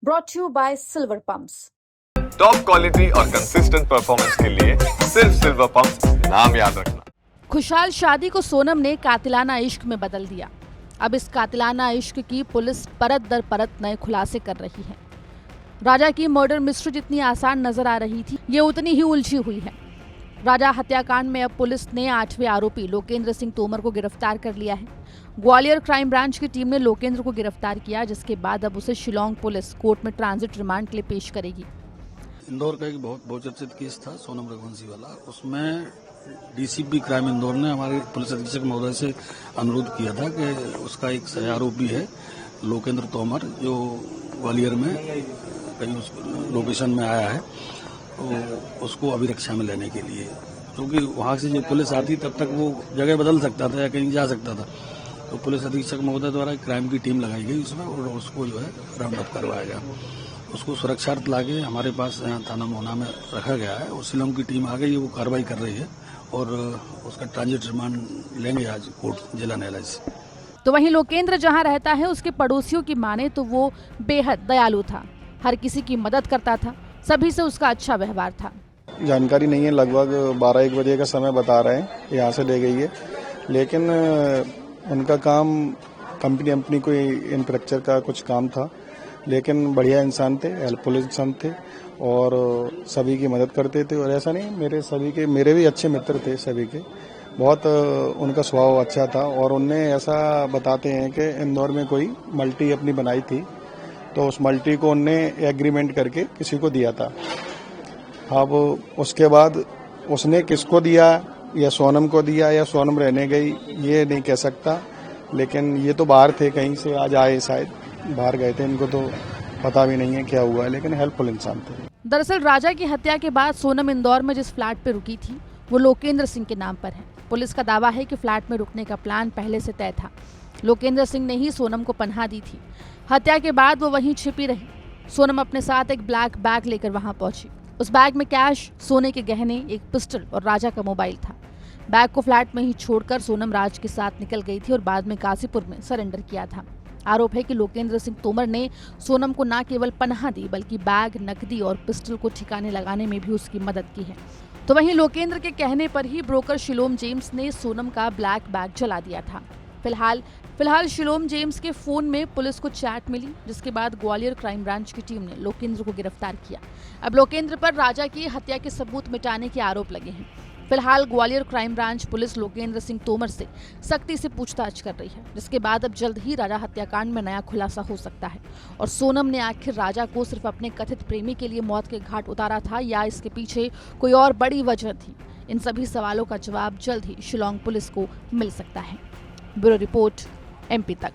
brought to you by Silver Pumps. Top quality और consistent performance के लिए सिर्फ सिल्वर पंप्स, नाम याद रखना। खुशहाल शादी को सोनम ने कातिलाना इश्क में बदल दिया। अब इस कातिलाना इश्क की पुलिस परत दर परत नए खुलासे कर रही है। राजा की मर्डर मिस्ट्री जितनी आसान नजर आ रही थी, ये उतनी ही उलझी हुई है। राजा हत्याकांड में अब पुलिस ने 8वें आरोपी लोकेंद्र सिंह तोमर को गिरफ्तार कर लिया है। ग्वालियर क्राइम ब्रांच की टीम ने लोकेंद्र को गिरफ्तार किया, जिसके बाद अब उसे शिलोंग पुलिस कोर्ट में ट्रांजिट रिमांड के लिए पेश करेगी। इंदौर का एक बहुत बहुचर्चित केस था सोनम रघुवंशी वाला। उसमें डीसीपी क्राइम इंदौर ने हमारे पुलिस अधीक्षक महोदय से अनुरोध किया था कि उसका एक सह आरोपी है लोकेंद्र तोमर, जो ग्वालियर में कहीं उस लोकेशन में आया है, तो उसको अभिरक्षा में लेने के लिए, क्योंकि वहां से जो पुलिस आती तब तक वो जगह बदल सकता था या कहीं जा सकता था। तो पुलिस अधीक्षक महोदय द्वारा क्राइम की टीम लगाई गई उसमें, और उसको जो है राउंड अप करवाया गया। उसको सुरक्षार्थ लाके हमारे पास यहाँ थाना मोहना में रखा गया है और शिलोंग की टीम आ गई है, वो कार्रवाई कर रही है और उसका ट्रांजिट रिमांड लेंगे आज कोर्ट जिला न्यायालय से। तो वहीं लोकेंद्र जहां रहता है, उसके पड़ोसियों की माने तो वो बेहद दयालु था, हर किसी की मदद करता था, सभी से उसका अच्छा व्यवहार था। जानकारी नहीं है, लगभग 12-1 बजे का समय बता रहे हैं, यहाँ से ले गई है, लेकिन उनका काम कंपनी कोई इंफ्रास्ट्रक्चर का कुछ काम था, लेकिन बढ़िया इंसान थे, हेल्पफुल इंसान थे और सभी की मदद करते थे। और ऐसा नहीं, मेरे भी अच्छे मित्र थे सभी के, बहुत उनका स्वभाव अच्छा था। और उनने ऐसा बताते हैं कि इंदौर में कोई मल्टी अपनी बनाई थी, तो उस मल्टी को उनने एग्रीमेंट करके किसी को दिया था। अब उसके बाद उसने किसको दिया, या सोनम को दिया या सोनम रहने गई, ये नहीं कह सकता, लेकिन ये तो बाहर थे, कहीं से आज आए, शायद बाहर गए थे, इनको तो पता भी नहीं है क्या हुआ है, लेकिन हेल्पफुल इंसान थे। दरअसल राजा की हत्या के बाद सोनम इंदौर में जिस फ्लैट पे रुकी थी, वो लोकेंद्र सिंह के नाम पर है। पुलिस का दावा है कि फ्लैट में रुकने का प्लान पहले से तय था। लोकेंद्र सिंह ने ही सोनम को पनाह दी थी। हत्या के बाद वो वहीं छिपी रही। सोनम अपने साथ एक ब्लैक बैग लेकर वहां पहुंची। उस बैग में कैश, सोने के गहने, एक पिस्टल और राजा का मोबाइल था। बैग को फ्लैट में ही छोड़कर सोनम राज के साथ निकल गई थी और बाद में काशीपुर में सरेंडर किया था। आरोप है कि लोकेंद्र सिंह तोमर ने सोनम को न केवल पनाह दी, बल्कि बैग, नकदी और पिस्टल को ठिकाने लगाने में भी उसकी मदद की है। तो वहीं लोकेंद्र के कहने पर ही ब्रोकर शिलोम जेम्स ने सोनम का ब्लैक बैग जला दिया था। फिलहाल शिलोम जेम्स के फोन में पुलिस को चैट मिली, जिसके बाद ग्वालियर क्राइम ब्रांच की टीम ने लोकेंद्र को गिरफ्तार किया। अब लोकेंद्र पर राजा की हत्या के सबूत मिटाने के आरोप लगे हैं। फिलहाल Gwalior crime branch police Lokendra Singh Tomar से सख्ती से पूछताछ कर रही है, जिसके बाद अब जल्द ही राजा हत्याकांड में नया खुलासा हो सकता है। और सोनम ने आखिर राजा को सिर्फ अपने कथित प्रेमी के लिए मौत के घाट उतारा था, या इसके पीछे कोई और बड़ी वजह थी? इन सभी सवालों का जवाब जल्द ही शिलोंग पुलिस को मिल सकता है। ब्यूरो रिपोर्ट, MP तक।